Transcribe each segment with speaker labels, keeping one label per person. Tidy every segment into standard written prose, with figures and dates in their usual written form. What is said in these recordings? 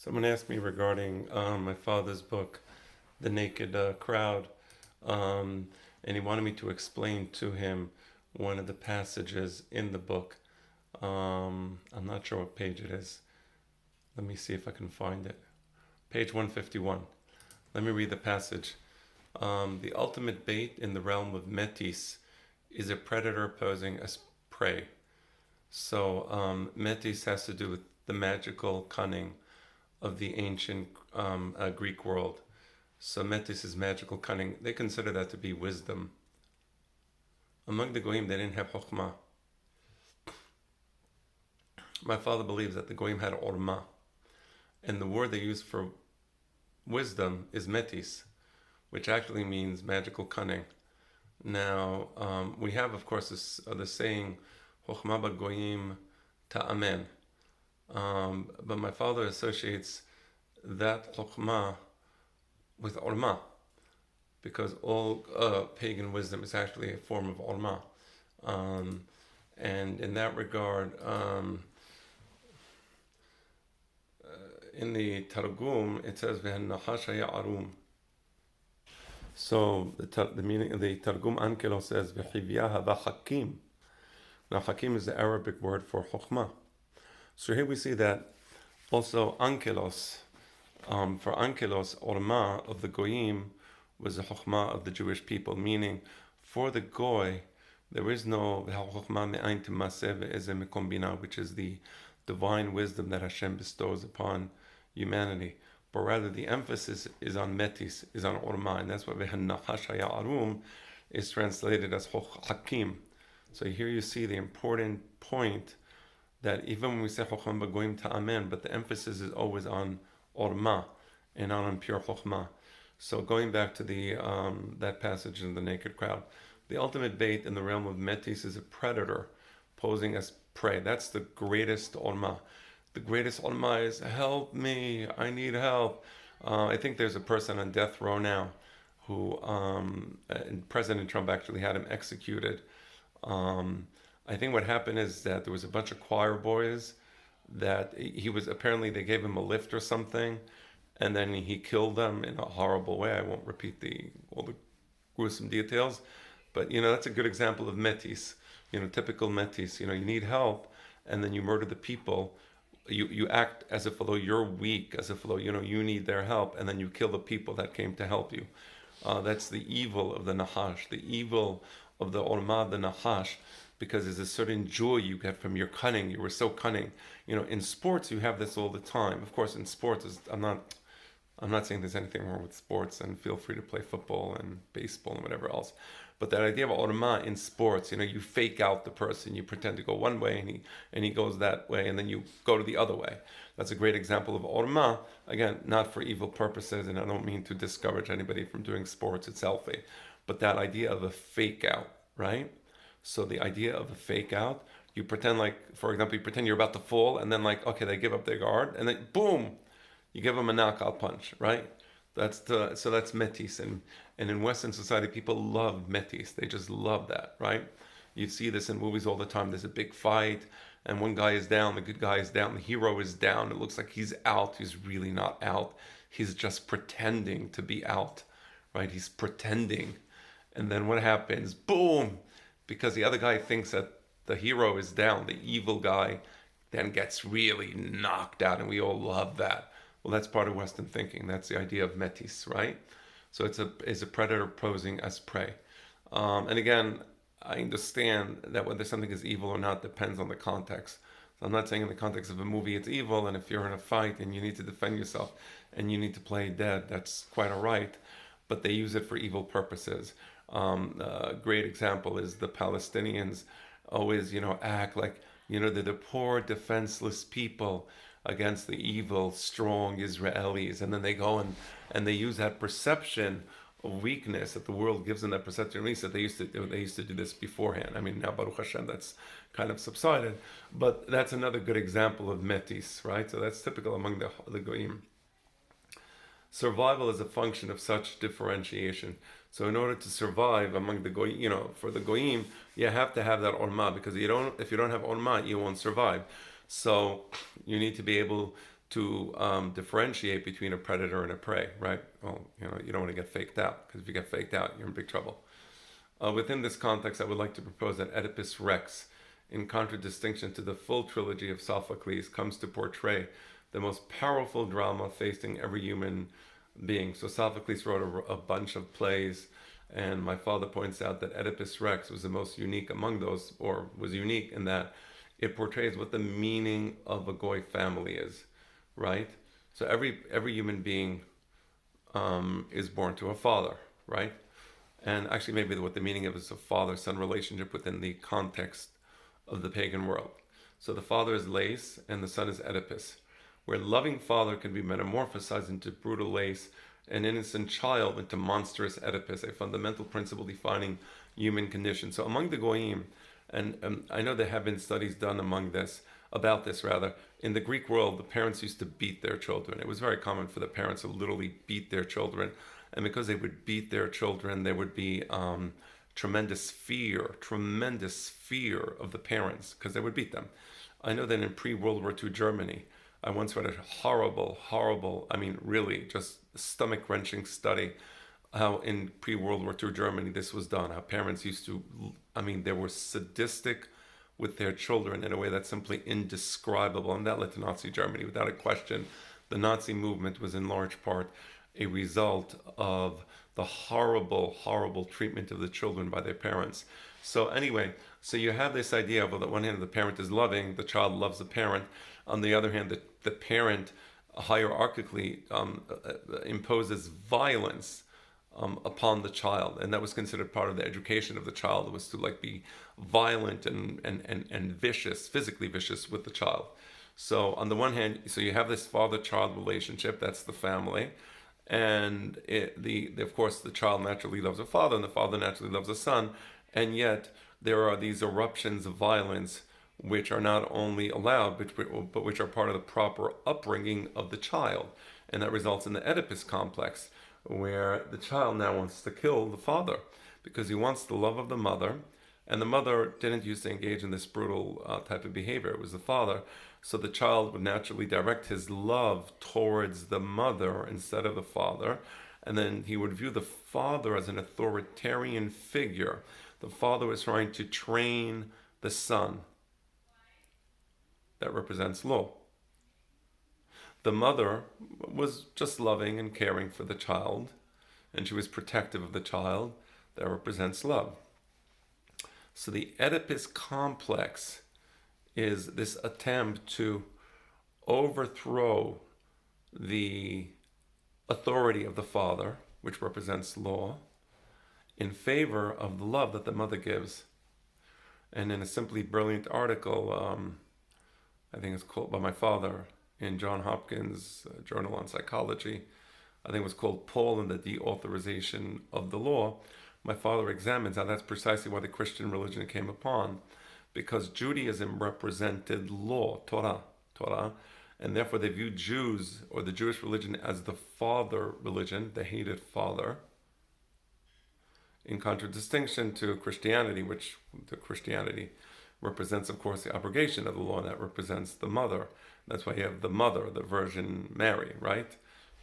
Speaker 1: Someone asked me regarding my father's book, The Naked Crowd, and he wanted me to explain to him one of the passages in the book. I'm not sure what page it is. Let me see if I can find it. Page 151. Let me read the passage. The ultimate bait in the realm of Metis is a predator posing as prey. So Metis has to do with the magical cunning of the ancient Greek world. So Metis is magical cunning. They consider that to be wisdom. Among the Goyim, they didn't have Chokhmah. My father believes that the Goyim had Orma. And the word they use for wisdom is Metis, which actually means magical cunning. Now, we have, of course, the saying, Chokhmah b'Goyim ta'amen. But my father associates that Chokhmah with Orma, because all pagan wisdom is actually a form of Orma. And in that regard, in the Targum, it says, V'hen-nachash haya arum. So the meaning of the Targum Ankelos says, V'chivya hava hakim. Now, hakim is the Arabic word for Chokhmah. So here we see that also Ankelos, for Ankelos, Orma of the Goyim was the Chokhmah of the Jewish people, meaning for the Goy, there is no Chokhmah me'ayin timaseh ve'ezeh mekombina, which is the divine wisdom that Hashem bestows upon humanity. But rather the emphasis is on Metis, is on Orma, and that's why V'hen-nachash haya arum is translated as Hakim. So here you see the important point that even when we say Chokhmah b'Goyim ta'amen, but the emphasis is always on Orma and not on pure Chokhmah. So going back to the that passage in the naked crowd, the ultimate bait in the realm of Metis is a predator posing as prey. That's the greatest Orma. The greatest Orma is, help me, I need help. I think there's a person on death row now who, President Trump actually had him executed. I think what happened is that there was a bunch of choir boys that apparently they gave him a lift or something, and then he killed them in a horrible way. I won't repeat all the gruesome details, but that's a good example of Metis, typical Metis. You need help, and then you murder the people. You act as if although you're weak, as if although you need their help, and then you kill the people that came to help you. That's the evil of the Nahash, the evil of the Orma, the Nahash, because there's a certain joy you get from your cunning. You were so cunning. In sports, you have this all the time. Of course, in sports, I'm not saying there's anything wrong with sports, and feel free to play football and baseball and whatever else. But that idea of Orma in sports, you fake out the person, you pretend to go one way and he goes that way, and then you go to the other way. That's a great example of Orma. Again, not for evil purposes, and I don't mean to discourage anybody from doing sports, it's healthy. But that idea of a fake out, right? So the idea of a fake out, you pretend for example, you pretend you're about to fall, and then okay, they give up their guard, and then boom, you give them a knockout punch, right? So that's Metis, and in Western society, people love Metis. They just love that, right? You see this in movies all the time. There's a big fight, and one guy is down, the good guy is down, the hero is down. It looks like he's out. He's really not out. He's just pretending to be out, right? He's pretending, and then what happens? Boom! Because the other guy thinks that the hero is down, the evil guy then gets really knocked out, and we all love that. Well, that's part of Western thinking. That's the idea of Metis, right? So it's a predator posing as prey. And again, I understand that whether something is evil or not depends on the context. So I'm not saying in the context of a movie it's evil, and if you're in a fight and you need to defend yourself and you need to play dead, that's quite all right. But they use it for evil purposes. A great example is the Palestinians always, act like, they're the poor, defenseless people against the evil, strong Israelis, and then they go and they use that perception of weakness that the world gives them, that perception, at least that they used to do this beforehand. I mean, now Baruch Hashem, that's kind of subsided, but that's another good example of Metis, right? So that's typical among the Goyim. Survival is a function of such differentiation. So in order to survive among the Goyim, for the Goyim, you have to have that Orma, because if you don't have Orma, you won't survive. So you need to be able to differentiate between a predator and a prey, right? Well, you don't want to get faked out, because if you get faked out, you're in big trouble. Within this context, I would like to propose that Oedipus Rex, in contradistinction to the full trilogy of Sophocles, comes to portray the most powerful drama facing every human being. So Sophocles wrote a bunch of plays, and my father points out that Oedipus Rex was the most unique among those, or was unique in that it portrays what the meaning of a Goy family is, right? So every human being is born to a father, right? And actually maybe what the meaning of is a father-son relationship within the context of the pagan world. So the father is Lais and the son is Oedipus, where loving father can be metamorphosized into brutal Lais, an innocent child into monstrous Oedipus, a fundamental principle defining human condition. So among the Goyim, and I know there have been studies done about this, in the Greek world, the parents used to beat their children. It was very common for the parents to literally beat their children. And because they would beat their children, there would be tremendous fear of the parents, because they would beat them. I know that in pre-World War II Germany, I once read a horrible, I mean, really just stomach-wrenching study how in pre-World War II Germany this was done, how parents used to, they were sadistic with their children in a way that's simply indescribable, and that led to Nazi Germany. Without a question, the Nazi movement was in large part a result of the horrible treatment of the children by their parents. So anyway, so you have this idea of, on the one hand, the parent is loving, the child loves the parent. On the other hand, the parent hierarchically imposes violence upon the child, and that was considered part of the education of the child. It was to be violent and vicious, physically vicious with the child. So on the one hand, so you have this father-child relationship, that's the family, and of course the child naturally loves a father, and the father naturally loves a son, and yet there are these eruptions of violence which are not only allowed, but which are part of the proper upbringing of the child, and that results in the Oedipus complex, where the child now wants to kill the father because he wants the love of the mother, and the mother didn't used to engage in this brutal type of behavior. It was the father, so the child would naturally direct his love towards the mother instead of the father, and then he would view the father as an authoritarian figure. The father was trying to train the son. That represents law. The mother was just loving and caring for the child, and she was protective of the child. That represents love. So the Oedipus complex is this attempt to overthrow the authority of the father, which represents law, in favor of the love that the mother gives. And in a simply brilliant article, I think it's called by my father, in John Hopkins' Journal on Psychology, I think it was called Paul and the Deauthorization of the Law, my father examines how that's precisely why the Christian religion came upon, because Judaism represented law, Torah, and therefore they viewed Jews, or the Jewish religion, as the father religion, the hated father, in contradistinction to Christianity, which the Christianity represents, of course, the abrogation of the law, and that represents the mother. That's why you have the mother, the Virgin Mary, right?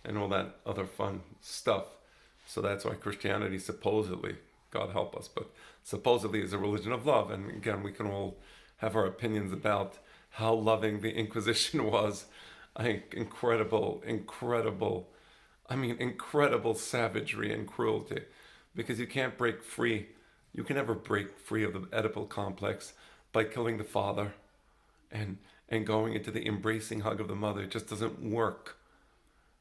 Speaker 1: And all that other fun stuff. So that's why Christianity supposedly, God help us, but supposedly is a religion of love. And again, we can all have our opinions about how loving the Inquisition was. I think incredible savagery and cruelty. Because you can't break free. You can never break free of the Oedipal complex by killing the father and going into the embracing hug of the mother. It just doesn't work,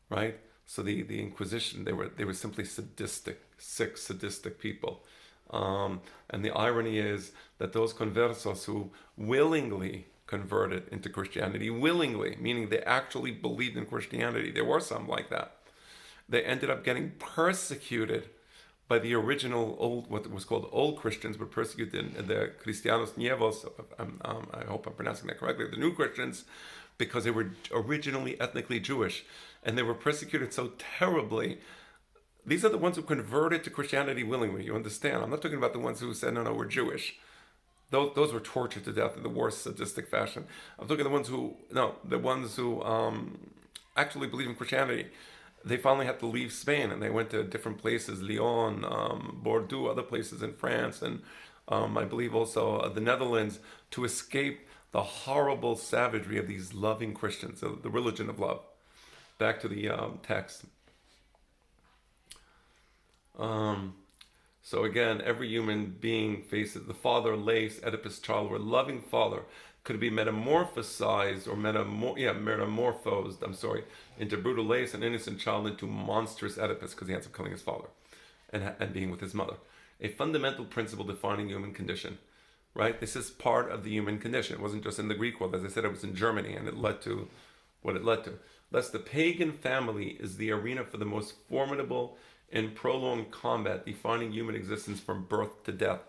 Speaker 1: right? So the Inquisition, they were simply sadistic, sick, sadistic people. And the irony is that those conversos who willingly converted into Christianity, willingly, meaning they actually believed in Christianity, there were some like that, they ended up getting persecuted by the original old, what was called old Christians, were persecuted in the Cristianos Nuevos, I hope I'm pronouncing that correctly, the new Christians, because they were originally ethnically Jewish, and they were persecuted so terribly. These are the ones who converted to Christianity willingly, you understand? I'm not talking about the ones who said, no, we're Jewish. those were tortured to death in the worst sadistic fashion. I'm talking the ones who actually believe in Christianity. They finally had to leave Spain and they went to different places, Lyon, Bordeaux, other places in France, and I believe also the Netherlands, to escape the horrible savagery of these loving Christians, the religion of love. Back to the text. So again, every human being faces the father, lace, Oedipus child, where loving father could be metamorphosized or metamorphosed, into brutal lace, an innocent child into monstrous Oedipus because he ends up killing his father and being with his mother. A fundamental principle defining human condition, right? This is part of the human condition. It wasn't just in the Greek world. As I said, it was in Germany, and it led to what it led to. Thus, the pagan family is the arena for the most formidable and prolonged combat defining human existence from birth to death.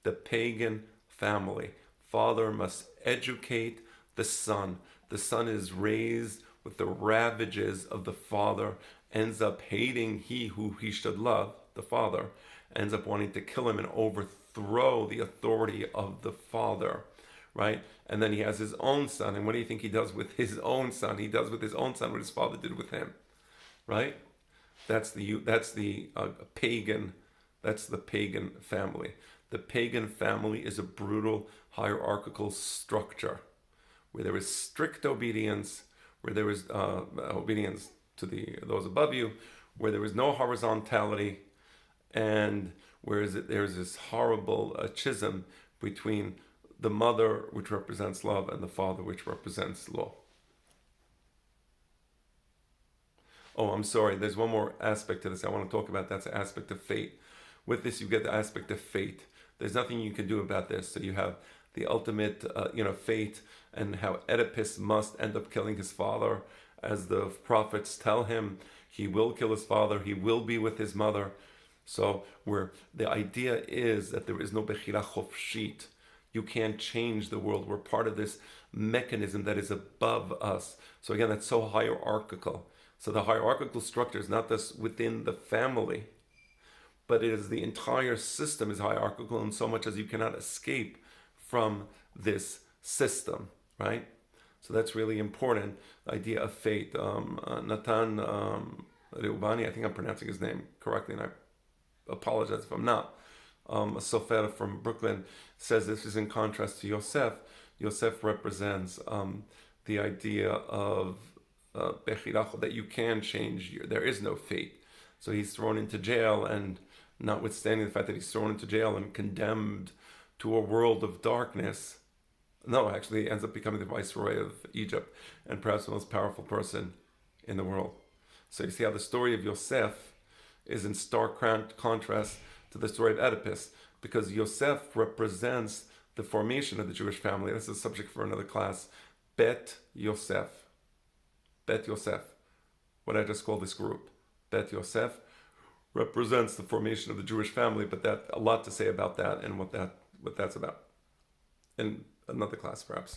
Speaker 1: The pagan family. Father must educate the son. The son is raised with the ravages of the father, ends up hating he who he should love, the father, ends up wanting to kill him and overthrow the authority of the father, right? And then he has his own son, and what do you think he does with his own son? He does with his own son what his father did with him, right? That's the pagan family. The pagan family is a brutal hierarchical structure where there is strict obedience, where there is obedience to those above you, where there is no horizontality, and whereas there's this horrible schism between the mother, which represents love, and the father, which represents law. Oh, I'm sorry. There's one more aspect to this I want to talk about. That's the aspect of fate. With this, you get the aspect of fate. There's nothing you can do about this. So you have the ultimate, fate, and how Oedipus must end up killing his father, as the prophets tell him he will kill his father. He will be with his mother. So where the idea is that there is no bechira chofshit. You can't change the world. We're part of this mechanism that is above us. So again, that's so hierarchical. So the hierarchical structure is not just within the family, but it is the entire system is hierarchical in so much as you cannot escape from this system, right? So that's really important, the idea of fate. Natan Reubani, I think I'm pronouncing his name correctly, and I apologize if I'm not. A sofer from Brooklyn says this is in contrast to Yosef. Yosef represents the idea of that you can change. There is no fate. So he's thrown into jail, and notwithstanding the fact that he's thrown into jail and condemned to a world of darkness, no, actually he ends up becoming the viceroy of Egypt and perhaps the most powerful person in the world. So you see how the story of Yosef is in stark contrast to the story of Oedipus, because Yosef represents the formation of the Jewish family. This is a subject for another class. Bet Yosef. Bet Yosef. What I just called this group. Bet Yosef represents the formation of the Jewish family, but that a lot to say about that and what that's about in another class perhaps.